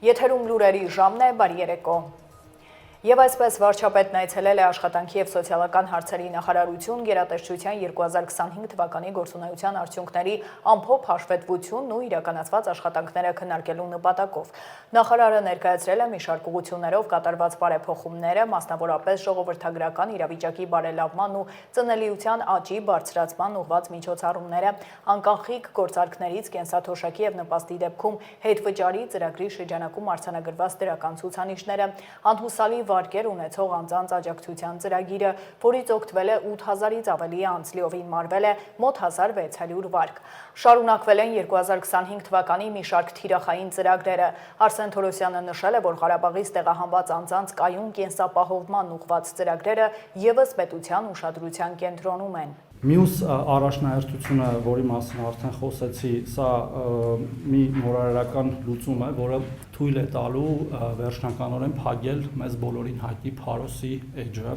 Եթերում լուրերի ժամն է, բարի երեկո։ Եվ այսպես վարչապետն այցելել է աշխատանքի և սոցիալական հարցերի նախարարություն գերատեսչության 2025 թվականի գործունեության արդյունքների ամփոփ հաշվետվությունն ու իրականացված աշխատանքները քննարկելու նպատակով։ Նախարարը ներկայացրել է մի շարք ուղղություններով կատարված բարեփոխումները, մասնավորապես ժողովրդագրական իրավիճակի բարելավման ու ծնելիության աճի բարձրացման ուղղված միջոցառումները, անկանխիկ գործարքներից կենսաթոշակի և նպաստի դեպքում հետվճարի ծրագրի շրջանակում արձանագրված դրական ցուցանիշները, անհուսալի վարկեր ունեցող անձանց աջակցության ծրագիրը, որից օգտվել է 8000-ից ավելի անձ, լիովին մարվել է մոտ 1600 վարկ։ Շարունակվել են 2025 թվականի մի շարք թիրախային ծրագրերը։ Արսեն Թորոսյանը նշել է, որ Ղարաբաղից տեղահանված անձանց կայուն կենսապահովման ուղղված ծրագրերը ևս պետության ուշադրության կենտրոնում են։ Մյուս առաջնահերթությունը, որի մասին արդեն խոսեցի, սա մի նորարարական լուծում է, որը թույլ է տալու վերջնականորեն փակել մեզ բոլորին հայտնի Փարոսի էջը,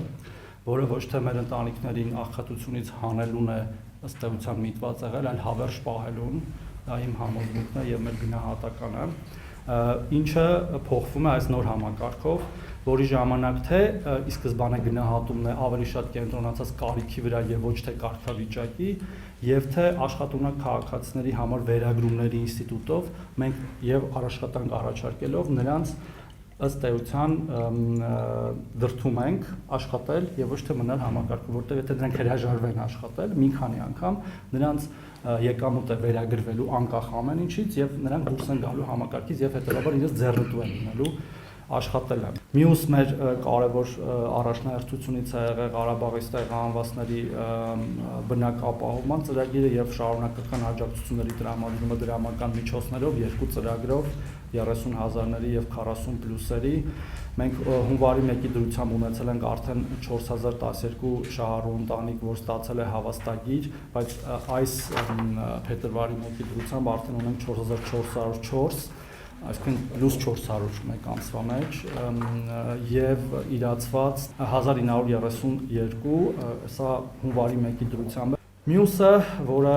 որը ոչ թե մեր ընտանիքներին աղքատությունից հանելուն է ըստ էության միտված եղել, այլ հավերժ պահելուն, դա իմ համոզմունքն է եւ մեր գնահատականը, ինչը փոխվում է այս նոր համակարգով, որի ժամանակ թե ի սկզբանե գնահատումն է ավելի շատ կենտրոնացած կարիքի վրա եւ ոչ թե կարգավիճակի, եւ թե աշխատունակ քաղաքացիների համար վերագրումների ինստիտուտով մենք եւ աշխատանք առաջարկելով նրանց ըստ էության դրթում ենք աշխատել եւ ոչ թե մնալ համակարգում, որտեղ եթե նրանք հրաժարվեն աշխատել մի քանի անգամ, նրանց եկամուտ է վերագրվելու անկախ ամեն ինչից եւ նրանք դուրս են գալու համակարգից եւ հետեւաբար իրենց ձեռնտու են լինելու աշխատելը։ Մյուս մեր կարևոր առաջնահերթությունից է եղել Ղարաբաղից տեղահանվածների բնակապահովման ծրագիրը եւ շարունակական աջակցությունների տրամադրումը դրամական միջոցներով, երկու ծրագրով 30,000-ների եւ 40+-երի։ Մենք հունվարի 1-ի դրությամբ ունեցել ենք արդեն 4012 շահառու ընտանիք, որ ստացել է հավաստագիր, բայց այս փետրվարի 1-ի դրությամբ արդեն ունենք 4404, այսինքն plus 400 մեկ ամսվա մեջ եւ իրացված 1932, սա հունվարի 1-ի դրությամբ է։ Մյուսը, որը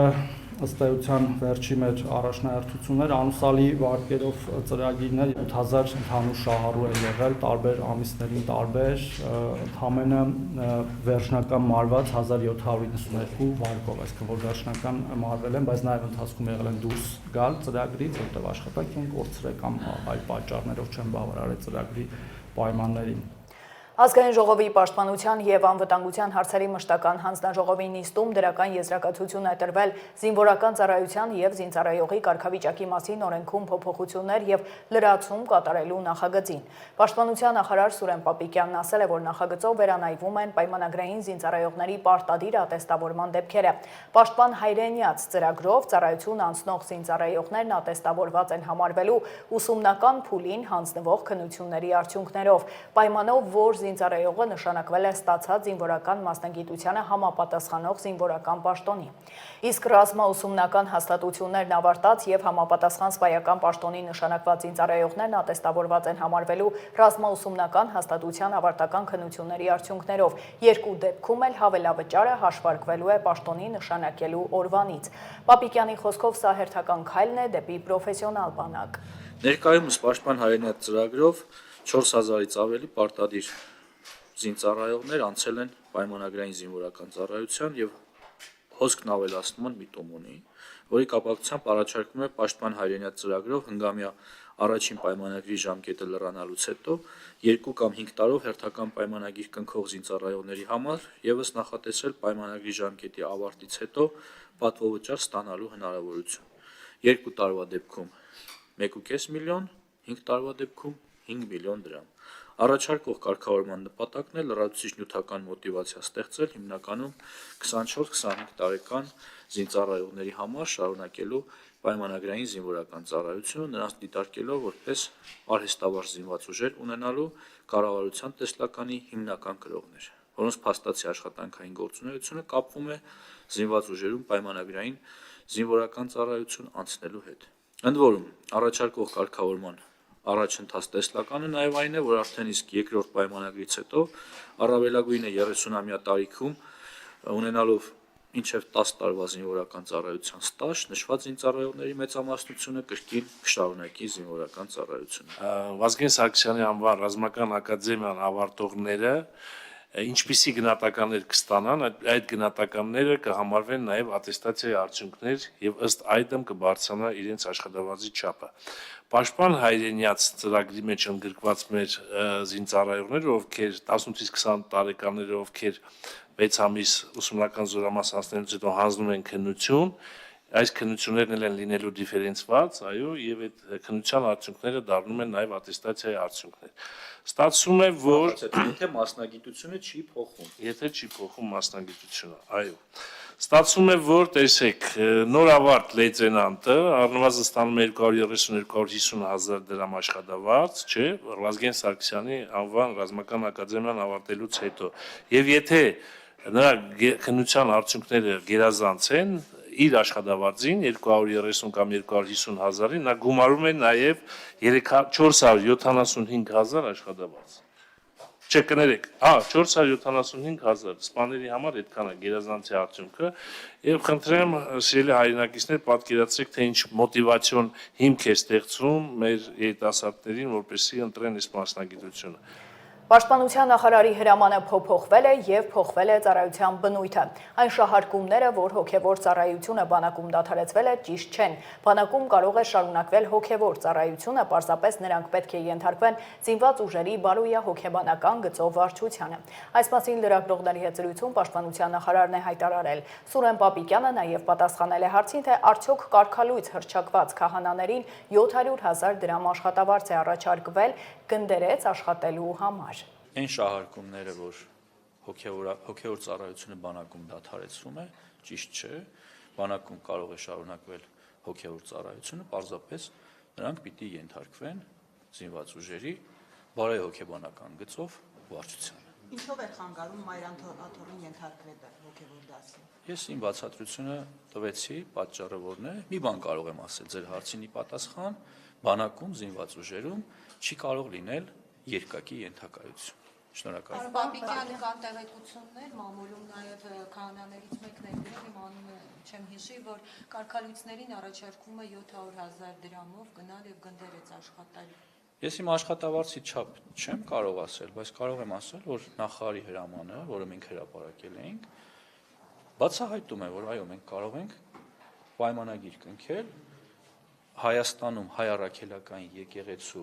ըստ էության վերջի մեր առաջնահերթությունն էր, անուսալի վարկերով ծրագիրն էր, 8000 ընդհանուր շահառու է եղել, տարբեր ամիսներին տարբեր, ընդամենը վերջնական մարված 1792 վարկով, այսինքն որ վերջնական մարվել են, բայց նաև ընթացքում եղել են դուրս գալ ծրագրից, որտեղ աշխատանք են կորցրել կամ այլ պատճառներով չեն բավարարել ծրագրի պայմաններին։ Ազգային ժողովի պաշտպանության և անվտանգության հարցերի մշտական հանձնաժողովի նիստում դրական եզրակացություն է տրվել զինվորական ծառայության և զինծառայողի կարգավիճակի մասին օրենքում փոփոխություններ և լրացում կատարելու նախագծին։ Պաշտպանության նախարար Սուրեն Պապիկյանն ասել է, որ նախագծով վերանայվում են պայմանագրային զինծառայողների պարտադիր ատեստավորման դեպքերը։ Պաշտպան հայրենյաց ծրագրով ծառայություն անցնող զինծառայողներն ատեստավորված են համարվելու ուսումնական փուլին հանձնվող քննությունների արդյունքներով, պայմանով, որ զինծառայողը նշանակվել է ստացած զինվորական մասնագիտությանը համապատասխանող զինվորական պաշտոնի։ Իսկ ռազմաուսումնական հաստատություններն ավարտած եւ համապատասխան սպայական պաշտոնի նշանակված զինծառայողներն ատեստավորված են համարվելու ռազմաուսումնական հաստատության ավարտական քննությունների արդյունքներով։ Երկու դեպքում էլ հավելավճարը հաշվարկվելու է պաշտոնի նշանակելու օրվանից։ Պապիկյանի խոսքով սա հերթական քայլն է դեպի պրոֆեսիոնալ բանակ։ Ներկայումս պաշտպան հայրենյաց ծրագրով 4000-ից ավելի պարտադիր զինծառայողներ անցել են պայմանագրային զինվորական ծառայության եւ հոսքն ավելացնում են միտոմոնի, որի կապակցությամբ առաջարկվում է պաշտպան հայրենյաց ծրագրով հնգամյա առաջին պայմանագրի ժամկետը լրանալուց հետո 2 կամ 5 տարով հերթական պայմանագիր կնքող զինծառայողների համար եւս նախատեսել պայմանագրի ժամկետի ավարտից հետո պատվովճար ստանալու հնարավորություն։ 2 տարվա դեպքում 1.5 միլիոն, 5 տարվա դեպքում 5 միլիոն դրամ։ Առաջարկվող կարգավորման նպատակն է լրացուցիչ նյութական մոտիվացիա ստեղծել հիմնականում 24-25 տարեկան զինծառայողների համար շարունակելու պայմանագրային զինվորական ծառայությունը, նրանց դիտարկելով որպես արհեստավարժ զինված ուժեր ունենալու կառավարության տեսլականի հիմնական կրողներ, որոնց փաստացի աշխատանքային գործունեությունը կապվում է զինված ուժերում պայմանագրային զինվորական ծառայություն անցնելու հետ։ Ընդ որում, առաջարկվող կարգավորման առաջընթաց տեսլականը նաև այն է, որ արդեն իսկ երկրորդ պայմանագրից հետո առավելագույնը 30-ամյա տարիքում ունենալով մինչև 10 տարվա զինվորական ծառայության ստաժ նշված զինծառայողների մեծամասնությունը կրկին կշարունակի զինվորական ծառայությունը։ Վազգեն Սարգսյանի անվան ռազմական ակադեմիան ավարտողները ինչպիսի գնահատականներ կստանան, այդ գնահատականները կհամարվեն նաև ատեստացիայի արդյունքներ եւ ըստ այդմ կբարձրանա իրենց աշխատավարձի չափը։ Պաշտպան հայրենյաց ծրագրի մեջ ընդգրկված մեր զինծառայողները, ովքեր 18-ից 20 տարեկանները, ովքեր 6 ամիս ուսումնական զորամաս անցնելուց հետո հանձնում են քննություն, այս քննություններն են լինելու դիֆերենցված, այո, եւ այդ քննության արդյունքները դառնում են նաև ատեստացիայի արդյունքներ։ Ստացվում է, որ Եթե մասնագիտությունը չի փոխում, եթե չի փոխում մասնագիտությունը, այո։ Ստացվում է, որ տեսեք, նոր ավարտ լեյտենանտը առնվազն ստանում է 230-250 հազար դրամ աշխատավարձ, չէ, Վազգեն Սարգսյանի անվան ռազմական ակադեմիան ավարտելուց հետո։ Եվ եթե նրա քննության արդյունքները գերազանցեն իր աշխատավարձին 230 կամ 250 հազարին, նա գումարում է նաև 475 հազար աշխատավարձ։ Չէ, կներեք, 475 հազար, սպաների համար այդքան է գերազանցի արդյունքը, եւ խնդրեմ, սիրելի հայրենակիցներ, պատկերացրեք, թե ինչ մոտիվացիոն հիմք է ստեղծվում մեր երիտասարդներին, որպեսզի ընտրեն այս մասնագիտությունը։ Պաշտպանության նախարարի հրամանը փոփոխվել է եւ փոխվել է ծառայության բնույթը։ Այն շահարկումները, որ հոգեվոր ծառայությունը բանակում դադարեցվել է, ճիշտ չեն։ Բանակում կարող է շարունակվել հոգեվոր ծառայությունը, պարզապես նրանք պետք է ենթարկվեն զինված ուժերի բարոյահոգեբանական գծով վարչությանը։ Այս մասին լրագրողների հետ զրույցում պաշտպանության նախարարն է հայտարարել։ Սուրեն Պապիկյանը նաեւ պատասխանել է հարցին, թե արդյոք կարգալույց հռչակված քահանաներին 700,000 դրամ աշխատավարձ է առաջարկվել գնդերեց աշխատելու համար։ Այն շահարկումները, որ հոգեվոր ծառայությունը բանակում դադարեցվում է, ճիշտ չէ, բանակում կարող է շարունակվել հոգեվոր ծառայությունը, պարզապես նրանք պիտի ենթարկվեն զինված ուժերի բարոյահոգեբանական գծով վարչությանը։ Ինչով է խանգարում Մայրան Աթոռին ենթարկվելը հոգեվոր դասին։ Ես իմ բացատրությունը տվեցի, պատճառը որն է, մի բան կարող եմ ասել ձեր հարցինի պատասխան, բանակում զինված ուժերում չի կարող լինել երկակի ենթակայություն։ Շնորհակալ։ Պապիկյանը կան տեղեկություններ, մամուլում նաև քահանաներից մեկն է գրել, իմ անունը չեմ հիշի, որ կարգալույցներին առաջարկում է 700,000 դրամով գնալ եւ գնդերից աշխատել։ Ես իմ աշխատավարձի չափ չեմ կարող ասել, բայց կարող եմ ասել, որ նախարարի հրամանը, որը մենք հրապարակել էինք, բացահայտում է, որ այո, մենք կարող ենք պայմանագիր կնքել Հայաստանում հայ առաքելական եկեղեցու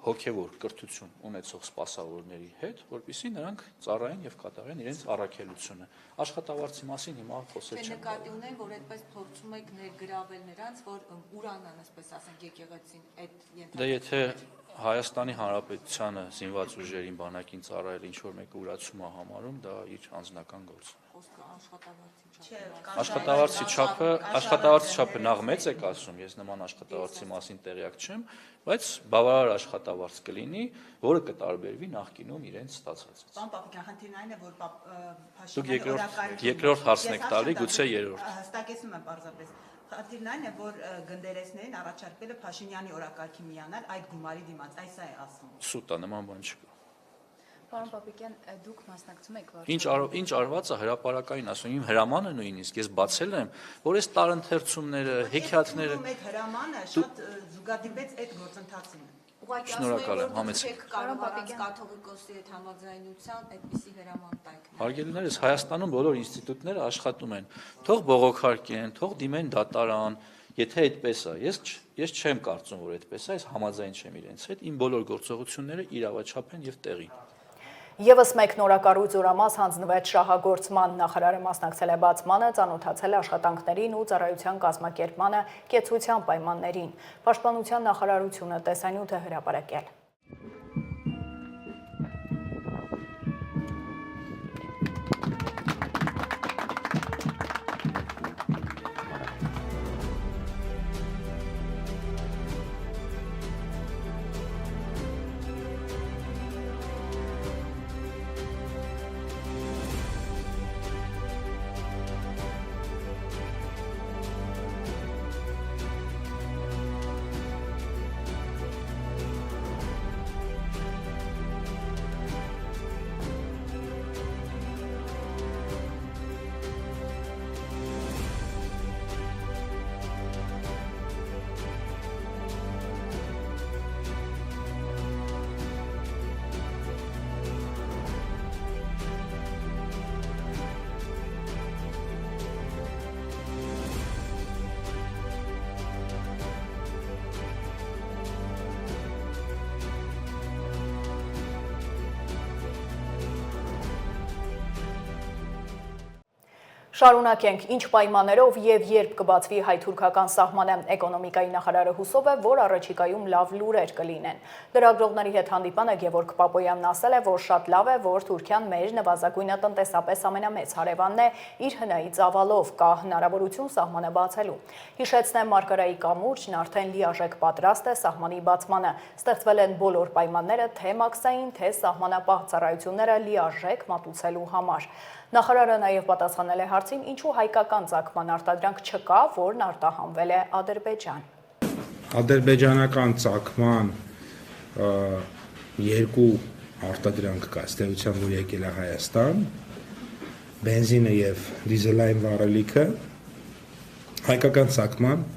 հոգևոր կրթություն ունեցող սպասավորների հետ, որպեսզի նրանք ծառայեն եւ կատարեն իրենց առաքելությունը։ Աշխատավարձի մասին հիմա խոսել չեմ։ Նկատի ունեն, որ այդպես փորձում եք ներգրավել նրանց, որ ուրանան, ասպես ասենք, եկեղեցին այդ ենթարկել։ Դե եթե Հայաստանի Հանրապետությանը զինված ուժերին բանակին ծառայել ինչ որ մեկը ուրացում է համարում, դա իր անձնական գործ է։ Աշխատավարձի չափը նախ մեծ եք ասում, ես նման աշխատավարձի մասին տեղյակ չեմ, բայց բավարար աշխատավարձ կլինի, որը կտարբերվի նախկինում իրենց ստացածից։ Պարոն Պապիկյան, խնդիրն այն է, որ Դուք երկրորդ հարցն եք տալի, գուցե երրորդ։ Հստակեցնում եմ պարզապես։ Խնդիրն այն է, որ գնդերեսներին առաջարկվել է Փաշինյանի օրակարգի միանալ այդ գումարի դիմաց, այս է ասում։ Սուտ է, նման բան չկա։ Պարոն Պապիկյան, դուք մասնակցում եք Ինչ արված է հրապարակային ասում, իմ հրամանը նույնիսկ ես բացել եմ, որ այս տարընթերցումները, հեքիաթները Այդ հրամանը շատ զուգադիպեց այդ գործընթացին։ Շնորհակալ եմ, համեցեք։ Կարող առանց կաթողիկոսի այդ համաձայնության այդպիսի հրաման տանք։ Հարգելիներս, Հայաստանում բոլոր ինստիտուտները աշխատում են, թող բողոքարկեն, թող դիմեն դատարան, եթե այդպես է, ես չեմ կարծում, որ այդպես է, ես համաձայն չեմ իրենց հետ, իմ բոլոր գործողությունները իրավաչափ են եւ տեղին։ Եվս մեկ նորակառույց զորամաս հանձնվեց շահագործման, նախարարը մասնակցել է բացմանը, ծանոթացել է աշխատանքներին ու ծառայության կազմակերպմանը, կեցության պայմաններին։ Պաշտպանության նախարարությունը տեսանյութ է հրապարակել։ Շարունակենք, ինչ պայմաններով եւ երբ կբացվի հայ-թուրքական սահմանը, էկոնոմիկայի նախարարը հուսով է, որ առաջիկայում լավ լուրեր կլինեն։ Լրագրողների հետ հանդիպանը Գևորգ Պապոյանն ասել է, որ շատ լավ է, որ Թուրքիան մեր նվազագույնը տնտեսապես ամենամեծ հարևանն է, իր հնայի ծավալով կա հնարավորություն սահմանը բացելու։ Հիշեցնեմ, Մարգարայի կամուրջն արդեն լիարժեք պատրաստ է սահմանի բացմանը։ Ստեղծվել են բոլոր պայմանները թե մաքսային, թե սահմանապահ ծառայությունները լիարժեք մատուցելու համար։ Նախարարը նաև պատասխանել է հարցին, ինչու հայկական ծագման արտադրանք չկա, որն արտահանվել է Ադրբեջան։ Ադրբեջանական ծագման երկու արտադրանք կա, ըստ էության, որ եկել է Հայաստան, բենզինը եւ դիզելային վառելիքը, հայկական ծագման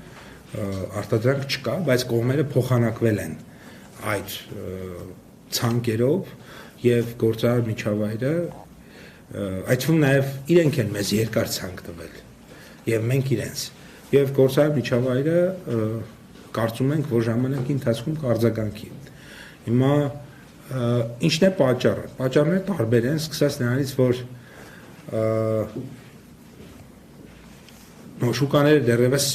արտադրանք չկա, բայց կողմերը փոխանակվել են այդ ցանկերով եւ գործարար միջավայրը այդ թվում նաև իրենք են մեզ երկար ցանկ տվել եւ մենք իրենց եւ գործարար միջավայրը կարծում ենք որ ժամանակի ընթացքում կարձագանքի հիմա ինչն է պատճառը պատճառները տարբեր են սկսած նրանից որ շուկաները դեռևս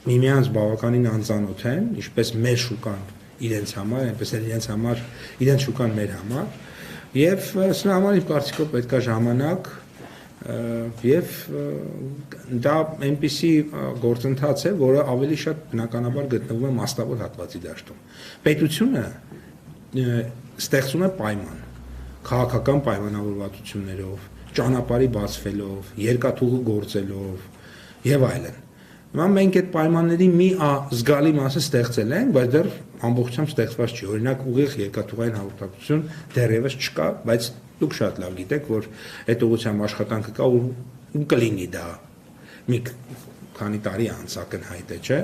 միմյանց բավականին անծանոթ են ինչպես մեր շուկան իրենց համար այնպես էլ իրենց շուկան մեր համար Եվ սրա համար իմ կարծիքով պետք է ժամանակ եւ դա այնպիսի գործընթաց է, որը ավելի շատ բնականաբար գտնվում է մասնավոր հատվածի դաշտում։ Պետությունը ստեղծում է պայման, քաղաքական պայմանավորվածություններով, ճանապարհի բացվելով, երկաթուղու գործելով եւ այլն։ Հիմա մենք այդ պայմանների մի զգալի մասը ստեղծել ենք, բայց դեռ ամբողջությամբ ստեղծված չի։ Օրինակ ուղիղ երկաթուղային հաղորդակցություն դեռևս չկա, բայց դուք շատ լավ գիտեք, որ այդ ուղղությամբ աշխատանքը կա ու կլինի դա մի քանի տարի անց ակնհայտ է, չէ։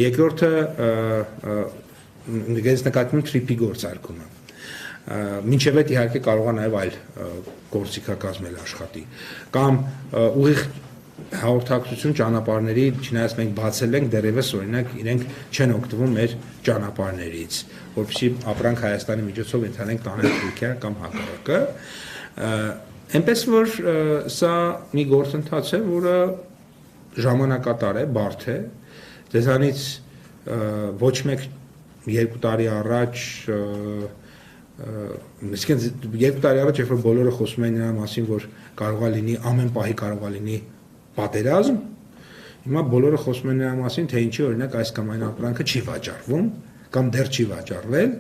Երկրորդը դες նկատվում թրիփի գործարկումը։ Մինչև այդ իհարկե կարող է նաև այլ գործիքակազմել աշխատի կամ ուղիղ հաղորդակցություն ճանապարհների, չնայած մենք բացել ենք, դեռևս օրինակ իրենք չեն օգտվում մեր ճանապարհներից, որովհետեւ ապրանք Հայաստանի միջոցով ընթանենք տանենք Թուրքիա կամ հակառակը։ Այնպես որ սա մի գործընթաց է, որը ժամանակատար է, բարդ է։ Դեզանից ոչ մեկ 2 տարի առաջ Իսկ 2 տարի առաջ երբ որ բոլորը խոսում էին նրա մասին, որ կարող է լինի ամեն պահի կարող է լինի պատերազմ, հիմա բոլորը խոսում են նրա մասին, թե ինչի օրինակ այս կամ այն ապրանքը չի վաճառվում կամ դեռ չի վաճառվել,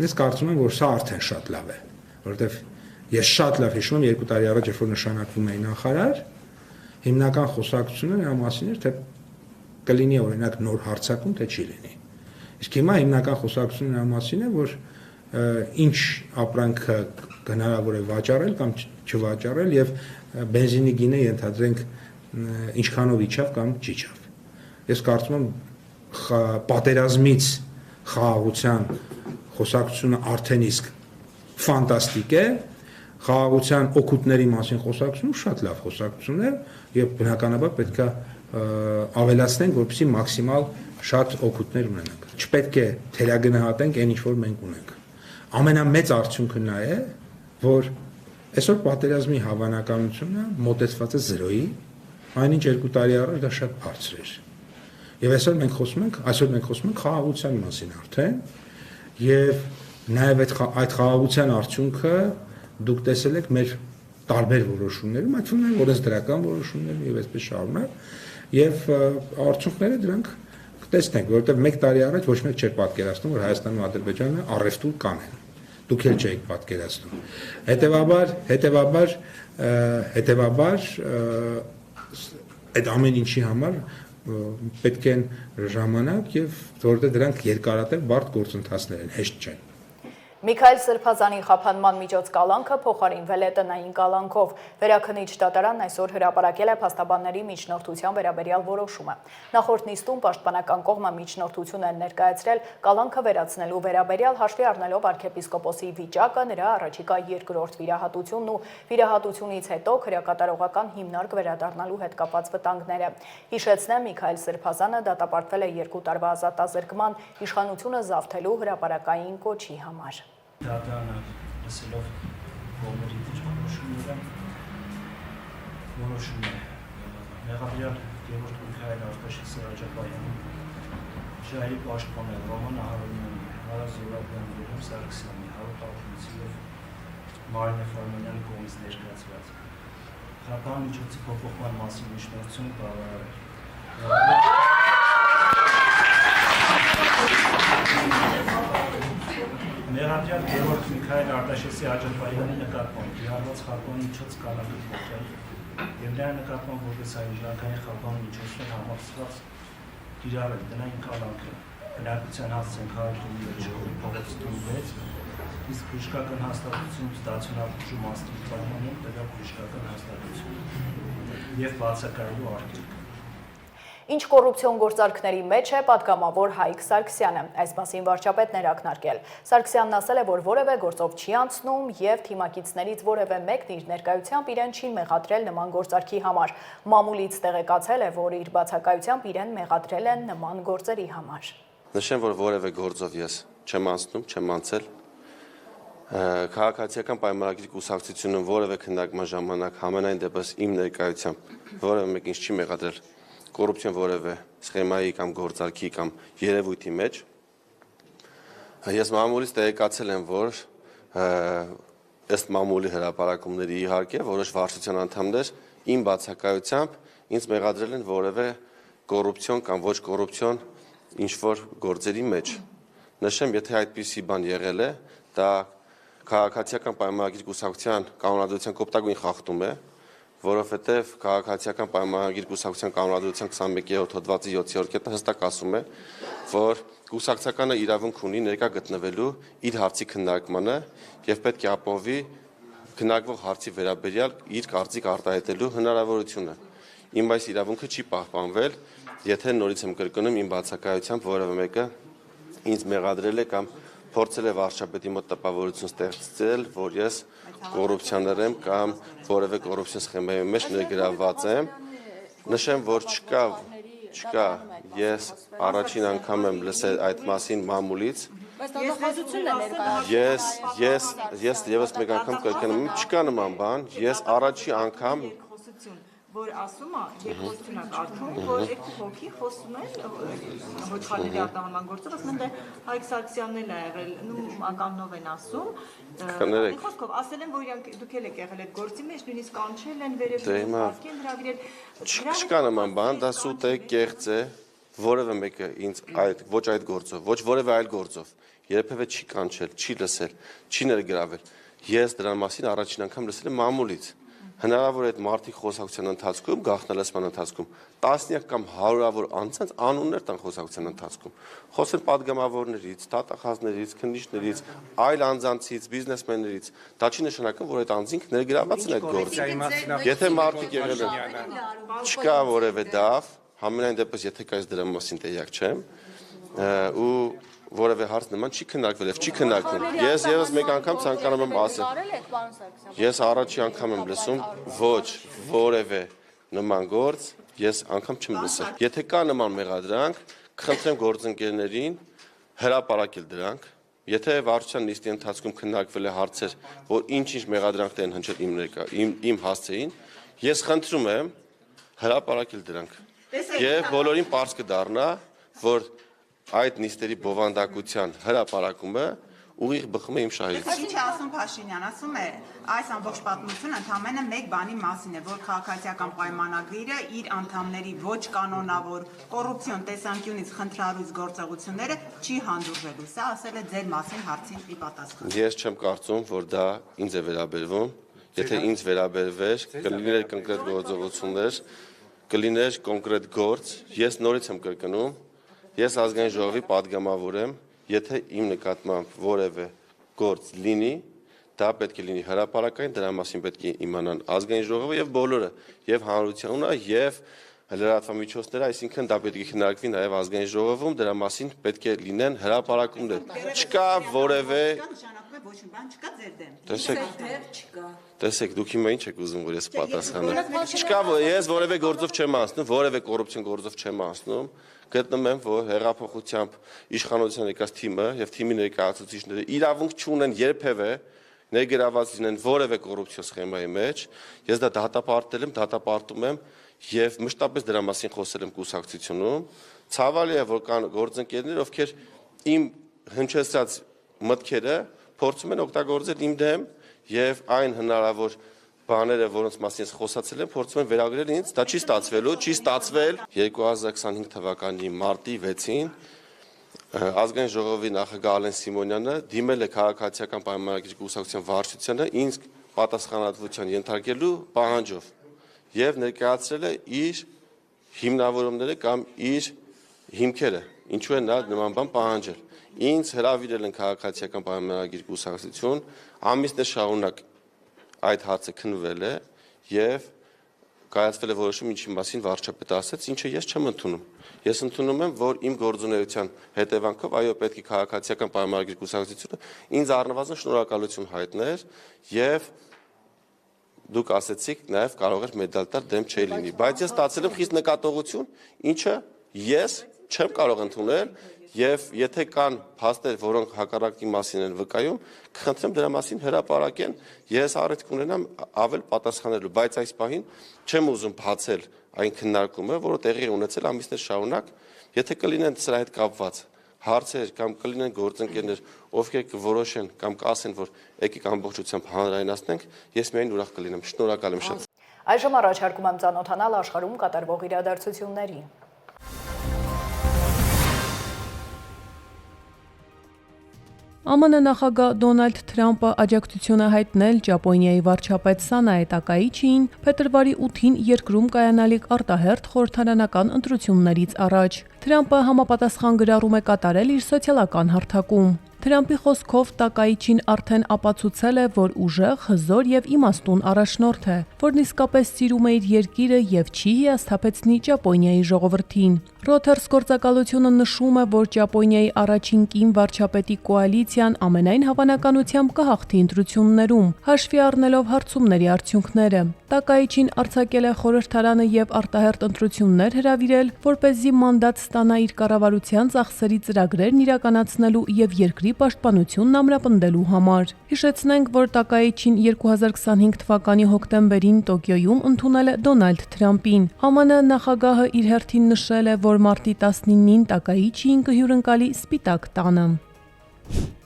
ես կարծում եմ, որ սա արդեն շատ լավ է, որովհետև ես շատ լավ հիշում եմ 2 տարի առաջ, երբ որ նշանակվում էի նախարար, հիմնական խոսակցությունը նրա մասին էր, թե կլինի օրինակ նոր հարձակում, թե չի լինի։ Իսկ հիմա հիմնական խոսակցությունը նրա մասին է, որ ինչ ապրանքը հնարավոր է վաճառել կամ չվաճառել եւ բենզինի գինը ենթադրենք ինչքանով իջավ կամ չիջավ։ Ես կարծում եմ պատերազմից խաղաղության խոսակցությունը արդեն իսկ ֆանտաստիկ է, խաղաղության օգուտների մասին խոսակցությունը շատ լավ խոսակցություն է եւ բնականաբար պետք է ավելացնենք, որպեսզի մաքսիմալ շատ օգուտներ ունենանք։ Չպետք է թերագնահատենք այն ինչ որ մենք ունենք։ Ամենամեծ արդյունքը նա է, որ այսօր պատերազմի հավանականությունը մոտեցված է 0-ի, այնինչ 2 տարի առաջ դա շատ բարձր էր։ Եվ այսօր մենք խոսում ենք խաղաղության մասին արդեն, եւ նաեւ այդ խաղաղության արդյունքը դուք տեսել եք մեր տարբեր որոշումներում, այդ թվում է օրենսդրական որոշումներում եւ այսպես շարունակ, եւ արդյունքները դրանք կտեսնենք, որովհետեւ 1 տարի առաջ ոչ մեկ չէր պատկերացնում, որ Հայաստանն ու Ադրբեջանը առևտուր կանեն։ Դուք էլ չեք պատկերացնում։ Հետևաբար այդ ամեն ինչի համար պետք են ժամանակ եւ որովհետեւ դրանք երկարատև բարդ գործընթացներ են, հեշտ չեն։ Միքայել Սրբազանի խափանման միջոց կալանքը փոխարինվել է տնային կալանքով։ Վերաքննիչ դատարանն այսօր հրապարակել է փաստաբանների միջնորդության վերաբերյալ որոշումը։ Նախորդ նիստում պաշտպանական կողմը միջնորդություն է ներկայացրել կալանքը վերացնելու վերաբերյալ հաշվի առնելով arczepiskoposi վիճակը, նրա առաջիկա երկրորդ վիրահատությունն ու վիրահատությունից հետո քրեակատարողական հիմնարկ վերադառնալու հետ կապված վտանգները։ Հիշեցնեմ, Միքայել Սրբազանը դատապարտվել է 2 տարվա ազատազրկման իշխանությունը զավթելու հրապարակային կոչի համար։ Դատարանը լսելով բոլորի որոշումները որոշում է Մեղադրյալ Գևորգ Միքայել Արտաշեսի Աջապայանի, Ժահերի պաշտպանը Ռոման Ահարոնյանի, Արա Զուրաբյանի, Եղեմ Սարգսյանի, Հարութ Ալթունցի և Մարինե Ֆարմանյանի կողմից ներկայացված խաղաղ միջոցի փոփոխման մասին միջնորդություն բավարարել։ Մեղադրյալ Գևորգ Միքայել Արտաշեսի Աջապայանի նկատմամբ կիրառված խաղաղ միջոց կանալի փոխել և նրա նկատմամբ որպես հայրենական խաղաղ միջոցներ համակցված կիրառել տնային կալանքը բնակության հասցեն քաղաքի ժողովի փողոց 6, իսկ բժշկական հաստատություն ստացիոնար բուժում մասնիկ պայմաններում տեղակ բժշկական հաստատություն և բացակայելու արգելք։ Ինչ կոռուպցիոն գործարքների մեջ է պատգամավոր Հայկ Սարգսյանը, այս մասին վարչապետն էր ակնարկել։ Սարգսյանն ասել է, որ որևէ գործով չի անցնում և թիմակիցներից որևէ մեկն իր ներկայությամբ իրեն չի մեղադրել նման գործարքի համար։ Մամուլից տեղեկացել է, որ իր բացակայությամբ իրեն մեղադրել են նման գործերի համար։ Նշեմ, որ որևէ գործով ես չեմ անցնում, չեմ անցել։ Քաղաքացիական պայմանագրի կուսակցությունը որևէ քննարկման ժամանակ համենայն դեպս իմ ներկայությամբ որևէ մեկ ինձ չի մեղադրել կոռուպցիոն որևէ սխեմայի կամ գործարքի կամ երևույթի մեջ։ Ես մամուլից տեղեկացել եմ, որ ըստ մամուլի հրապարակումների իհարկե որոշ վարչության անդամներ իմ բացակայությամբ ինձ մեղադրել են որևէ կոռուպցիոն կամ ոչ կոռուպցիոն ինչ-որ գործերի մեջ։ Նշեմ, եթե այդպիսի բան եղել է, դա քաղաքացիական պայմանագրի կուսակցության կանոնադրության կոպտագույն խախտում է, որովհետև քաղաքացիական պայմանագրի կուսակցության կանոնադրության 21-րդ հոդվածի 7-րդ կետը հստակ ասում է, որ կուսակցականը իրավունք ունի ներկա գտնվելու իր հարցի քննարկմանը եւ պետք է ապահովի քննարկվող հարցի վերաբերյալ իր կարծիք արտահայտելու հնարավորությունը։ Իմ այս իրավունքը չի պահպանվել, եթե նորից եմ կրկնում իմ բացակայությամբ որևէ մեկը ինձ մեղադրել է կամ փորձել է վարչապետի մոտ տպավորություն ստեղծել, որ ես կոռուպցիաներ եմ կամ որևէ կոռուպցիոն սխեմայի մեջ ներգրավված եմ։ Նշեմ, որ չկա, ես առաջին անգամ եմ լսել այդ մասին մամուլից։ Ես եւս մեկ անգամ կրկնում եմ, չկա նման բան, ես առաջի անգամ որ ասում է, երբ խոսում եք արդյոք, որ այդ հոգի խոսում են ոչխարների արտահանման գործով, ասում են դե Հայկ Սարգսյանն էլ է եղել, ականնով են ասում, խոսքով ասել են, որ դուք էլ եք եղել այդ գործի մեջ, նույնիսկ կանչել են վերև պարտքեն հրավիրել։ Չկա նման բան, դա սուտ է, կեղծ է, որևէ մեկը ինձ ոչ այդ գործով, ոչ որևէ այլ գործով երբևէ չի կանչել, չի լսել, չի ներգրավել։ Ես դրան մասին առաջին անգամ լսել եմ մամուլից։ Հնարավոր է այդ մարդիկ խոսակցության ընթացքում, գաղտնալսման ընթացքում, տասնյակ կամ հարյուրավոր անձանց անուններ տան խոսակցության ընթացքում։ Խոսեն պատգամավորներից, դատախազներից, քննիչներից, այլ անձանցից, բիզնեսմեններից։ Դա չի նշանակում, որ այդ անձինք ներգրավված են այդ գործում։ Եթե մարդիկ եղել են, չկա որևէ դավ, համենայն դեպս եթե կայս դրա մասին տեղյակ չեմ, ու որևէ հարց նման չի քննարկվել եւ չի քննարկվում։ Ես եւս մեկ անգամ ցանկանում եմ ասել։ Ես առաջի անգամ եմ լսում ոչ որևէ նման գործ, ես անգամ չեմ լսել։ Եթե կա նման մեղադրանք, կխնդրեմ գործընկերներին հրապարակել դրանք։ Եթե վարչության նիստի ընթացքում քննարկվել է հարցեր, որ ինչ-ինչ մեղադրանքներ են հնչել իմ հասցեին, ես խնդրում եմ հրապարակել դրանք։ Եվ բոլորին պարզ կդառնա, որ այդ նիստերի բովանդակության հրապարակումը ուղիղ բխում է իմ շահերից։ Ինչ է ասում Փաշինյան, ասում է այս ամբողջ պատմությունը ընդամենը մեկ բանի մասին է, որ քաղաքացիական պայմանագրերը իր անդամների ոչ կանոնավոր կոռուպցիոն տեսանկյունից խնդրառույց գործողությունները չի հանդուրժելու։ Սա ասել է ձեր մասին հարցին ի պատասխան։ Ես չեմ կարծում, որ դա ինձ է վերաբերվում։ Եթե ինձ վերաբերվեր, կլիներ կոնկրետ գործողություններ, կլիներ կոնկրետ գործ, ես նորից եմ կրկնում, ես ազգային ժողովի պատգամավոր եմ, եթե իմ նկատմամբ որևէ գործ լինի, դա պետք է լինի հրապարակային, դրա մասին պետք է իմանան ազգային ժողովը եւ բոլորը, եւ հանրությունը, եւ լրատվամիջոցները, այսինքն դա պետք է քննարկվի նաեւ ազգային ժողովում, դրա մասին պետք է լինեն հրապարակումներ։ Չկա որևէ ոչ մի բան չկա ձեր դեմ։ Տեսեք, դուք հիմա ինչ եք ուզում, որ ես պատասխանեմ։ Չկա, ես որևէ գործով չեմ անցնում, որևէ կոռուպցիոն գործով չեմ անցնում։ Գտնում եմ, որ հեղափոխությամբ իշխանության եկած թիմը եւ թիմի ներկայացուցիչները իրավունք չունեն երբևէ ներգրաված լինեն որևէ կոռուպցիոն սխեմայի մեջ։ Ես դա դատապարտել եմ, դատապարտում եմ եւ մշտապես դրա մասին խոսել եմ կուսակցությունում, ցավալի է, որ կան գործընկերներ, ովքեր իմ հնչեցած մտքերը փորձում են օգտագործել իմ դեմ եւ այն հնարավոր բաները, որոնց մասին խոսացել եմ, փորձում են վերագրել ինձ, դա չի ստացվելու, չի ստացվել 2025 թվականի մարտի 6-ին Ազգային ժողովի նախագահ Ալեն Սիմոնյանը դիմել է քաղաքացիական պայմանագրի կուսակցության վարչությանը ինձ պատասխանատվության ենթարկելու պահանջով եւ ներկայացրել է իր հիմնավորումները կամ իր հիմքերը, ինչու է նա նման բան պահանջել։ Ինձ հրավիրել են քաղաքացիական պայմանագրի կուսակցություն, ամիսներ շարունակ այդ հարցը քննվել է եւ կայացվել է որոշում, ինչի մասին վարչապետը ասաց, ինչը ես չեմ ընդունում։ Ես ընդունում եմ, որ իմ գործունեության հետևանքով այո պետք է քաղաքացիական պայմանագրի կուսակցությունը ինձ առնվազն շնորհակալություն հայտներ եւ դուք ասեցիք նաեւ կարող էր մեդալ տալ դեմ չէ լինի, բայց ես ստացել եմ խիստ նկատողություն, ինչը ես չեմ կարող ընդունել եւ եթե կան փաստեր, որոնք հակառակի մասին են վկայում, կխնդրեմ դրա մասին հրապարակեն, ես առիթ կունենամ ավել պատասխանելու, բայց այս պահին չեմ ուզում բացել այն քննարկումը, որը տեղի ունեցել ամիսներ շարունակ, եթե կլինեն սրա հետ կապված հարցեր կամ կլինեն գործընկերներ, ովքեր կորոշեն կամ կասեն, որ եկեք ամբողջությամբ հանրայնացնենք, ես միայն ուրախ կլինեմ։ Շնորհակալ եմ շատ։ Այժմ առաջարկում եմ ծանոթանալ աշխարհում կատարվող իրադարձություններին։ ԱՄՆ նախագահ Դոնալդ Թրամփը աջակցությունը հայտնել Ճապոնիայի վարչապետ Սանաե Տակաիչիին փետրվարի 8-ին երկրում կայանալիք արտահերթ խորհրդարանական ընտրություններից առաջ։ Թրամփը համապատասխան գրառում է կատարել իր սոցիալական հարթակում։ Թրամփի խոսքով Տակաիչին արդեն ապացուցել է, որ ուժեղ, հզոր եւ իմաստուն առաջնորդ է, որն իսկապես սիրում է իր երկիրը եւ չի հիասթափեցնի Ճապոնիայի ժողովրդին։ Reuters գործակալությունը նշում է, որ Ճապոնիայի առաջին կին վարչապետի կոալիցիան ամենայն հավանականությամբ կհաղթի ընտրություններում, հաշվի առնելով հարցումների արդյունքները։ Տակաիչին արձակել է խորհրդարանը եւ արտահերթ ընտրություններ հրավիրել, որպեսզի մանդատ ստանա իր կառավարության ծախսերի ծրագրերն իրականացնելու եւ երկրի պաշտպանությունն ամրապնդելու համար։ Հիշեցնենք, որ Տակաիչին 2025 թվականի հոկտեմբերին Տոկիոյում ընդունել է Դոնալդ Թրամփին։ ԱՄՆ նախագահը իր հերթին նշել է, որ մարտի 19-ին Տակաիչին կհյուրընկալի Սպիտակ տանը։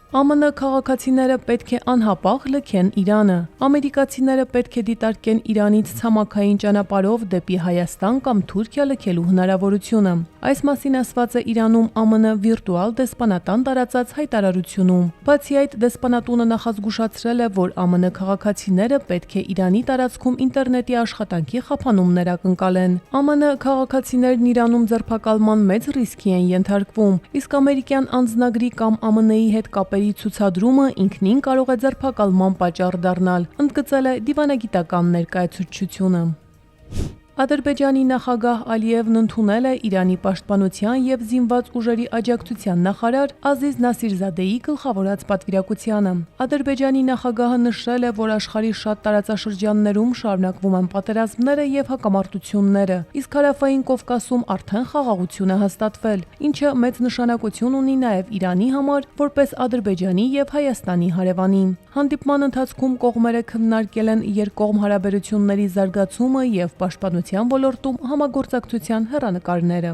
ԱՄՆ քաղաքացիները պետք է անհապաղ լքեն Իրանը։ Ամերիկացիները պետք է դիտարկեն Իրանից ցամաքային ճանապարհով դեպի Հայաստան կամ Թուրքիա լքելու հնարավորությունը։ Այս մասին ասված է Իրանում ԱՄՆ վիրտուալ դեսպանատան տարածած հայտարարությունում։ Բացի այդ, դեսպանատունը նախազգուշացրել է, որ ԱՄՆ քաղաքացիները պետք է Իրանի տարածքում ինտերնետի աշխատանքի խափանումներ ակնկալեն։ ԱՄՆ քաղաքացիներն Իրանում ձերբակալման մեծ ռիսկի են ենթարկվում, իսկ ամերիկյան անձնագրի կամ ԱՄՆ-ի հետ կապերի ցուցադրումը ինքնին կարող է ձերբակալման պատճառ դառնալ, ընդգծել է դիվանագիտական ներկայացուցչությունը։ Ադրբեջանի նախագահ Ալիևն ընդունել է Իրանի պաշտպանության եւ զինված ուժերի աջակցության նախարար Ազիզ Նասիրզադեի գլխավորած պատվիրակությանը։ Ադրբեջանի նախագահը նշել է, որ աշխարհի շատ տարածաշրջաններում շարունակվում են պատերազմները եւ հակամարտությունները, իսկ հարավային Կովկասում արդեն խաղաղություն է հաստատվել, ինչը մեծ նշանակություն ունի նաեւ Իրանի համար, որպես Ադրբեջանի եւ Հայաստանի հարևանի։ Հանդիպման ընթացքում կողմերը քննարկել են երկկողմ հարաբերությունների զարգացումը եւ պաշտպանության ոլորտում համագործակցության հեռանկարները։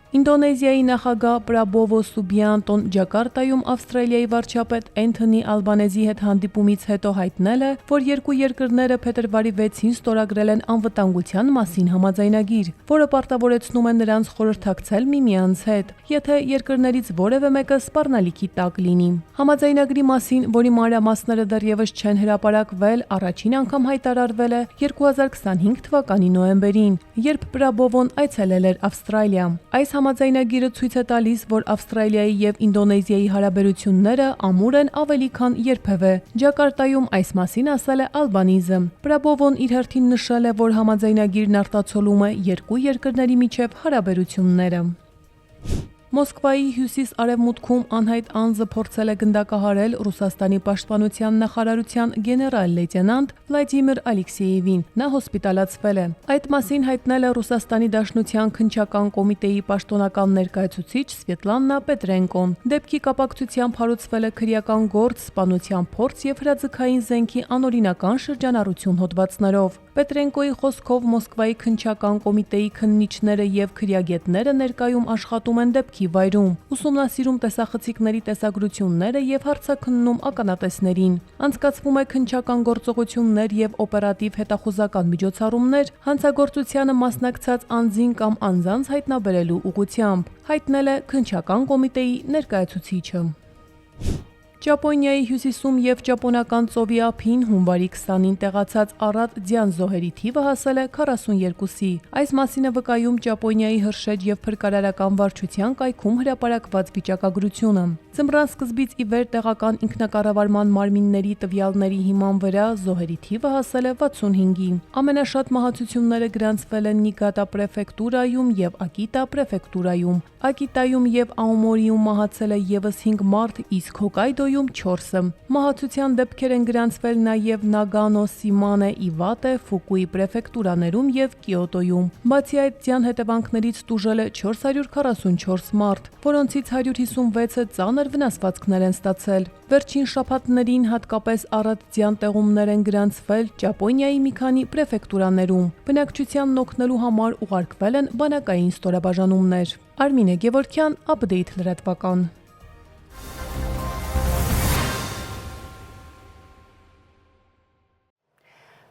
Ինդոնեզիայի նախագահ Պրաբովո Սուբիանտոն Ջակարտայում Ավստրալիայի վարչապետ Էնթոնի Ալբանեզի հետ հանդիպումից հետո հայտնել է, որ երկու երկրները փետրվարի 6-ին ստորագրել են անվտանգության մասին համաձայնագիր, որը պարտավորեցնում է նրանց խորհրդակցել միմյանց հետ, եթե երկրներից որևէ մեկը սպառնալիքի տակ լինի։ Համաձայնագրի մասին, որի մանրամասները դեռևս չեն հրապարակվել, առաջին անգամ հայտարարվել է 2025 թվականի նոյեմբերին, երբ Պրաբովոն այցելել էր Ավստրալիա։ Այս համաձայնագիրը ցույց է տալիս, որ Ավստրալիայի եւ Ինդոնեզիայի հարաբերությունները ամուր են ավելի քան երբևէ։ Ջակարտայում այս մասին ասել է Ալբանիզը։ Պրաբովոն իր հերթին նշել է, որ համաձայնագիրն արտացոլում է երկու երկրների միջև հարաբերությունները։ Մոսկվայի հյուսիս-արևմուտքում անհայտ անձը փորձել է գնդակահարել Ռուսաստանի պաշտպանության նախարարության գեներալ-լեյտենանտ Վլադիմիր Ալեքսեևին։ Նա հոսպիտալացվել է։ Այդ մասին հայտնել է Ռուսաստանի Դաշնության քննչական կոմիտեի պաշտոնական ներկայացուցիչ Սվետլանա Պետրենկոն։ Դեպքի կապակցությամբ հարուցվել է քրեական գործ, սպանության փորձ եւ հրաձգային զենքի անօրինական շրջանառություն հոդվածներով։ Պետրենկոյի խոսքով Մոսկվայի քննչական կոմիտեի քննիչները եւ քրեագետները ներկայում աշխատում են դեպքի վայրում, ուսումնասիրում տեսախցիկների տեսագրությունները եւ հարցաքննում ականատեսներին։ Անցկացվում է քննչական գործողություններ եւ օպերատիվ հետախուզական միջոցառումներ հանցագործությանը մասնակցած անձին կամ անձանց հայտնաբերելու ուղղությամբ, հայտնել է քննչական կոմիտեի ներկայացուցիչը։ Ճապոնիայի հյուսիսում եւ ճապոնական ծովի ափին հունվարի 20-ին տեղացած առատ ձյան զոհերի թիվը հասել է 42-ի։ Այս մասին է վկայում Ճապոնիայի հրշեջ եւ փրկարարական վարչության կայքում հրապարակված վիճակագրությունը։ Ձմռան սկզբից ի վեր տեղական ինքնակառավարման մարմինների տվյալների հիման վրա զոհերի թիվը հասել է 65-ի։ Ամենաշատ մահացությունները գրանցվել են Նիգատա պրեֆեկտուրայում եւ Ակիտա պրեֆեկտուրայում։ Ակիտայում եւ Աոմորիում մահացել է եւս 5 մարդ, իսկ Հոկայդոյում 4-ը։ Մահացության դեպքեր են գրանցվել նաեւ Նագանո, Սիմանե, Իվատե, Ֆուկուի պրեֆեկտուրաներում եւ Կիոտոյում։ Բացի այդ, ձյան հետևանքներից տուժել է 444 մարդ, որոնցից 156-ը ծանր վնասվածքներ են ստացել։ Վերջին շաբաթներին հատկապես առատ ձյան տեղումներ են գրանցվել Ճապոնիայի մի քանի պրեֆեկտուրաներում։ Բնակչությանն օգնելու համար ուղարկվել են բանակային ստորաբաժանումներ։ Արմինե Գևորգյան, Update լրատվական։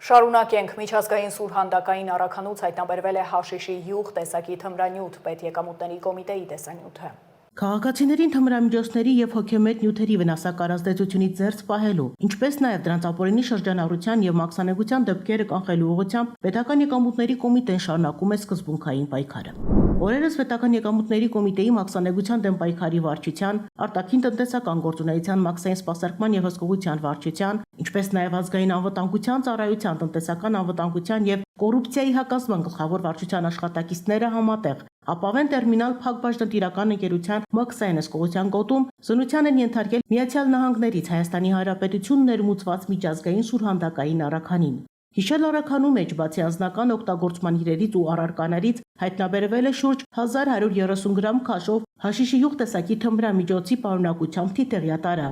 Շարունակենք միջազգային սուրհանդակային առաքանուց հայտնաբերվել է հաշիշի յուղ տեսակի թմրանյութ, պետեկամուտների կոմիտեի տեսանյութը։ Քաղաքացիներին թմրամիջոցների եւ հոգեմետ նյութերի վնասակար ազդեցությունից զերծ պահելու, ինչպես նաեւ դրանց ապօրինի շրջանառության եւ մաքսանեկության դեպքերը կանխելու ուղղությամբ պետական եկամուտների կոմիտեն շարունակում է սկզբունքային պայքարը։ Օրերս պետական եկամուտների կոմիտեի մաքսանեկության դեմ պայքարի վարչության, արտաքին տնտեսական գործունեության մաքսային սպասարկման եւ հսկողության վարչության, ինչպես նաեւ ազգային անվտանգության ծառայության, տնտեսական անվտանգության եւ կոռուպցիայի հակազդման գլխավոր վարչության աշխատակիցները համատեղ ապավեն տերմինալ Փակbaşնտիրական ընկերության մաքսային հսկողության գոտում զննության են ենթարկել Միացյալ Նահանգներից Հայաստանի Հանրապետություն ներմուծված միջազգային սուրհանդակային առաքանին։ Հիշել առաքանու մեջ բացի անձնական օգտագործման իրերից ու առարկաներից հայտնաբերվել է շուրջ 1130 գրամ քաշով հաշիշի յուղ տեսակի թմրամիջոցի պարունակությամբ թիթեղյա տարա։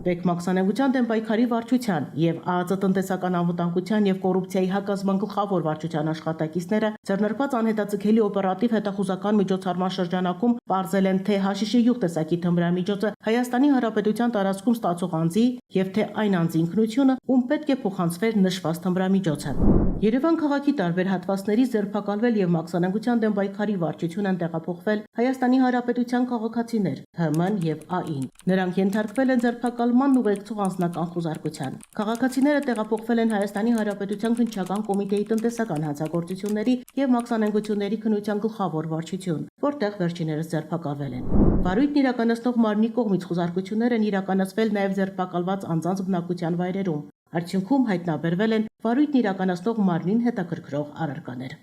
Մաքսանեկության դեմ պայքարի վարչության եւ ԱԱԾ տնտեսական անվտանգության եւ կոռուպցիայի հակազդման գլխավոր վարչության աշխատակիցները ձեռնարկված անհետաձգելի օպերատիվ հետախուզական միջոցառման շրջանակում պարզել են թե հաշիշի յուղ տեսակի թմրամիջոցը Հայաստանի Հանրապետության տարածքում ստացող անձի եւ թե այն անձի ինքնությունը, ում պետք է փոխանցվեր նշված թմրամիջոցը։ Երևան քաղաքի տարբեր հատվածներից ձերբակալվել եւ մաքսանեկության դեմ պայքարի վարչություն են տեղափոխվել Հայաստանի Հանրապետության քաղաքացիներ ՀՄ եւ ԱԻՆ։ Նրանք ենթարկվել են ձերբակալմանն ուղեկցող անձնական խուզարկության։ Քաղաքացիները տեղափոխվել են Հայաստանի Հանրապետության քննչական կոմիտեի տնտեսական հանցագործությունների եւ մաքսանեկությունների քննության գլխավոր վարչություն, որտեղ վերջիներս ձերբակալվել են։ Վարույթն իրականացնող մարմնի կողմից խուզարկություններ են իրականացվել նաեւ ձերբակալված անձանց բնակության վայրերում։ Արդյունքում հայտնաբերվել են վարույթն իրականացնող մարմնին հետաքրքրող առարկաներ։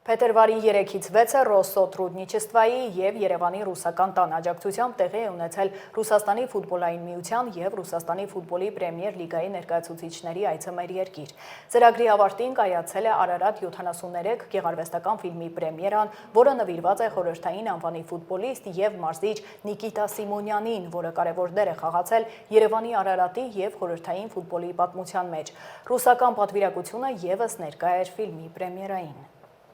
Փետրվարի 3-ից 6-ը Ռոստոտրուդնիչեստվայի եւ Երևանի ռուսական տան աջակցությամբ տեղի է ունեցել Ռուսաստանի ֆուտբոլային միության եւ Ռուսաստանի ֆուտբոլի պրեմիեր լիգայի ներկայացուցիչների այցը մեր երկիր։ Ծրագրի ավարտին կայացել է Արարատ 73 գեղարվեստական ֆիլմի պրեմիերան, որը նվիրված է խորհրդային անվանի ֆուտբոլիստ եւ մարզիչ Նիկիտա Սիմոնյանին, որը կարևոր դեր է խաղացել Երևանի Արարատի եւ խորհրդային ֆուտբոլի պատմության մեջ։ Ռուսական պատվիրակությունը եւս ներկա էր ֆիլմի պրեմիերային։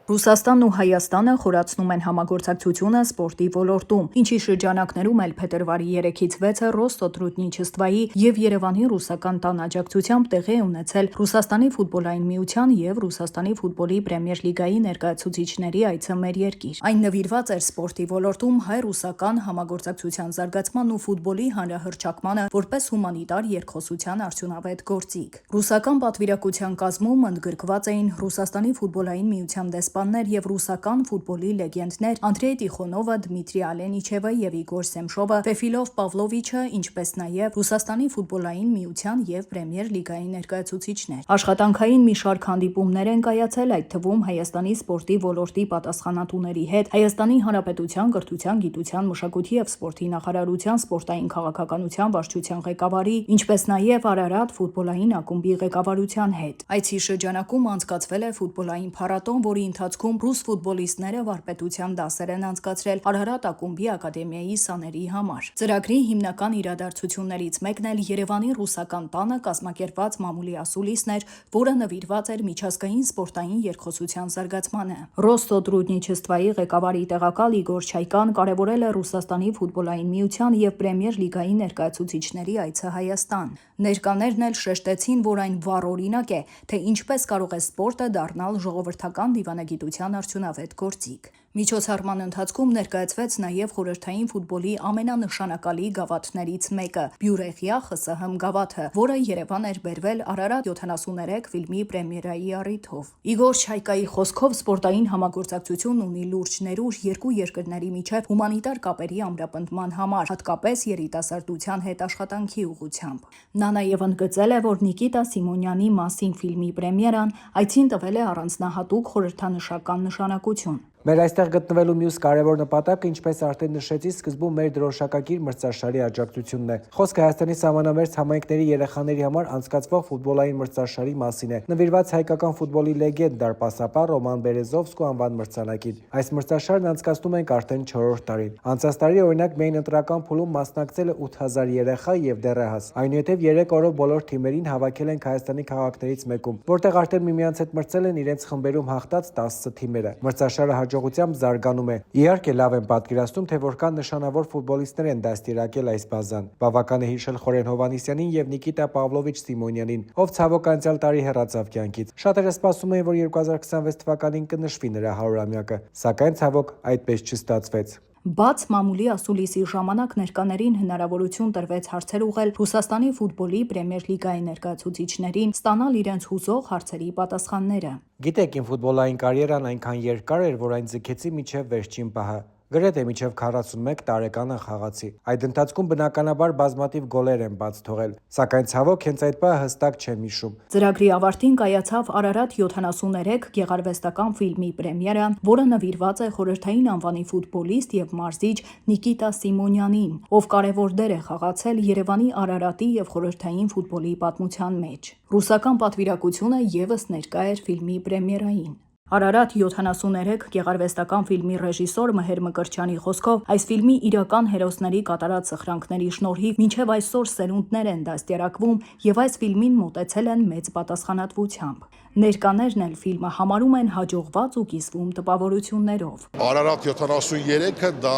Ռուսաստանն ու Հայաստանը խորացնում են համագործակցությունը սպորտի ոլորտում, ինչի շրջանակներում էլ փետրվարի 3-ից 6-ը Ռոստոտրուդնիչեստվայի եւ Երևանի ռուսական տան աջակցությամբ տեղի է ունեցել Ռուսաստանի ֆուտբոլային միության եւ Ռուսաստանի ֆուտբոլի պրեմիեր լիգայի ներկայացուցիչների այցը մեր երկիր։ Այն նվիրված էր սպորտի ոլորտում հայ-ռուսական համագործակցության զարգացման ու ֆուտբոլի հանրահռչակմանը որպես հումանիտար երկխոսության արդյունավետ գործիք։ Ռուսական պատվիրակության կազմում ընդգրկված էին Ռուսաստանի ֆուտբոլային միության դեսպաններ եւ ռուսական ֆուտբոլի լեգենդներ Անդրեյ Տիխոնովը, Դմիտրի Ալենիչևը եւ Իգոր Սեմշովը, Ֆեֆիլով Պավլովիչը, ինչպես նաեւ Ռուսաստանի ֆուտբոլային միության եւ պրեմիեր լիգայի ներկայացուցիչներ։ Աշխատանքային մի շարք հանդիպումներ են կայացել, այդ թվում Հայաստանի սպորտի ոլորտի պատասխանատուների հետ, Հայաստանի Հանրապետության կրթության, գիտության, մշակույթի եւ սպորտի նախարարության սպորտային քաղաքականության վարչության ղեկավարի, ինչպես նաեւ Արարատ ֆուտբոլային ակումբի ղեկավարության հետ։ Այցի շրջանակում անցկացվել է ֆուտբոլային փառատոն, որի ընթացքում ռուս ֆուտբոլիստները վարպետության դասեր են անցկացրել Արարատ ակումբի ակադեմիայի սաների համար։ Ծրագրի հիմնական իրադարձություններից մեկն էլ Երևանի ռուսական տանը կազմակերպված մամուլի ասուլիսն էր, որը նվիրված էր միջազգային սպորտային երկխոսության զարգացմանը։ Ռոստոտրուդնիչեստվայի ղեկավարի տեղակալ Իգոր Չայկան կարևորել է Ռուսաստանի ֆուտբոլային միության եւ Պրեմիեր լիգայի ներկայացուցիչների այցը Հայաստան։ Ներկաներն էլ շեշտեցին, որ այն վառ օրինակ է, թե ինչպես կարող է սպորտը դառնալ ժողովրդական դիվանագիտության արդյունավետ գործիք։ Միջոցառման ընթացքում ներկայացվեց նաև խորհրդային ֆուտբոլի ամենանշանակալի գավաթներից մեկը՝ Բյուրեխիա ԽՍՀՄ գավաթը, որը Երևան էր բերվել Արարատ 73 ֆիլմի պրեմիերայի առիթով։ Իգոր Չայկայի խոսքով սպորտային համագործակցությունն ունի լուրջ ներուժ երկու երկրների միջև հումանիտար կապերի ամրապնդման համար, հատկապես երիտասարդության հետ աշխատանքի ուղղությամբ։ Նա նաև ընդգծել է, որ Նիկիտա Սիմոնյանի մասին ֆիլմի պրեմիերան այցին տվել է առանձնահատուկ խորհրդանշական նշանակություն։ Մեր այստեղ գտնվելու մյուս կարևոր նպատակը, ինչպես արդեն նշեցի, սկզբում մեր դրոշակակիր մրցաշարի աջակցությունն է։ Խոսքը Հայաստանի սահմանամերձ համայնքների երեխաների համար անցկացվող ֆուտբոլային մրցաշարի մասին է։ Նվիրված հայկական ֆուտբոլի լեգենդ դարպասապահ Ռոման Բերեզովսկու անվան մրցանակին։ Այս մրցաշարն անցկացնում ենք արդեն 4-րդ տարին։ Անցած տարի, օրինակ, մեր ընտրական փուլում մասնակցել է 8000 երեխա եւ դեռահաս։ Այնուհետև 3 օրով բոլոր թիմերին հավաքել ենք Հայաստանի քաղաքներից մեկում, որտեղ արդեն միմյանց հետ մրցել են իրենց խմբերում հաղթած 10 թիմերը։ Մրցաշարը հաջողությամբ զարգանում է։ Իհարկե լավ եմ պատկերացնում, թե որքան նշանավոր ֆուտբոլիստներ են դաստիարակել այս բազան։ Բավական է հիշել Խորեն Հովհաննիսյանին եւ Նիկիտա Պավլովիչ Սիմոնյանին, ով ցավոք անցյալ տարի հեռացավ կյանքից։ Շատերը սպասում էին, որ 2026 թվականին կնշվի նրա 100-ամյակը, սակայն ցավոք այդպես չստացվեց։ Բաց մամուլի ասուլիսի ժամանակ ներկաներին հնարավորություն տրվեց հարցեր ուղղել Ռուսաստանի ֆուտբոլի Պրեմիեր լիգայի ներկայացուցիչներին, ստանալ իրենց հուզող հարցերի պատասխանները։ Գիտեք, իմ ֆուտբոլային կարիերան այնքան երկար էր, որ այն ձգեցի մինչև վերջին պահը։ Գրեթե մինչև 41 տարեկանը խաղացի։ Այդ ընթացքում բնականաբար բազմաթիվ գոլեր եմ բաց թողել, սակայն ցավոք հենց այդ պահը հստակ չեմ հիշում։ Ծրագրի ավարտին կայացավ Արարատ 73 գեղարվեստական ֆիլմի պրեմիերան, որը նվիրված է խորհրդային անվանի ֆուտբոլիստ եւ մարզիչ Նիկիտա Սիմոնյանին, ով կարևոր դեր է խաղացել Երևանի Արարատի եւ խորհրդային ֆուտբոլի պատմության մեջ։ Ռուսական պատվիրակությունը եւս ներկա էր ֆիլմի պրեմիերային։ Արարատ 73 գեղարվեստական ֆիլմի ռեժիսոր Մհեր Մկրտչյանի խոսքով այս ֆիլմի իրական հերոսների կատարած սխրանքների շնորհիվ մինչև այսօր սերունդներ են դաստիարակվում եւ այս ֆիլմին մոտեցել են մեծ պատասխանատվությամբ։ Ներկաներն էլ ֆիլմը համարում են հաջողված ու կիսվում տպավորություններով։ Արարատ 73-ը դա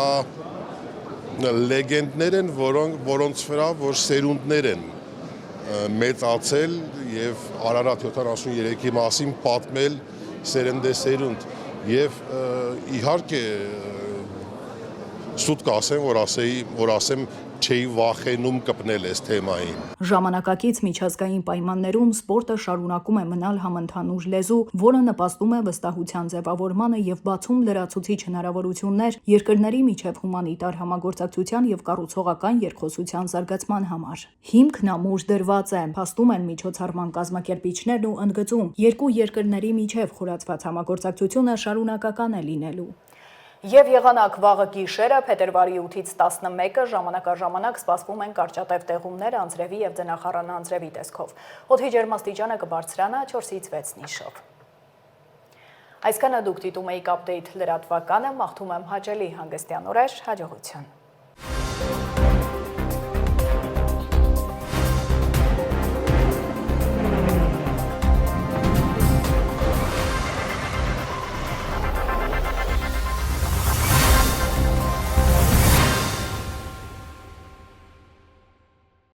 լեգենդներ են, որոնց վրա որ սերունդներ են մեծացել եւ Արարատ 73-ի մասին պատմել սերնդեսերունդ եւ իհարկե սուտ կասեմ, որ ասեմ չէի վախենում կպնել այս թեմային։ Ժամանակակից միջազգային պայմաններում սպորտը շարունակում է մնալ համընդհանուր լեզու, որը նպաստում է վստահության ձևավորմանը եւ բացում լրացուցիչ հնարավորություններ երկրների միջև հումանիտար համագործակցության եւ կառուցողական երկխոսության զարգացման համար։ Հիմքն ամուր դրված է, փաստում են միջոցառման կազմակերպիչներն ու ընդգծում, երկու երկրների միջև խորացված համագործակցությունը շարունակական է լինելու։ Եվ եղանակ վաղը գիշերը փետրվարի 8-ից 11-ը ժամանակաժամանակ սպասվում են կարճատև տեղումներ անձրևի եւ ձնախառան անձրևի տեսքով։ Օդի ջերմաստիճանը կբարձրանա 4-ից 6 նիշով։ Այսքանը դուք դիտում եք Update լրատվականը, մաղթում եմ հաճելի հանգստյան օրեր, հաջողություն։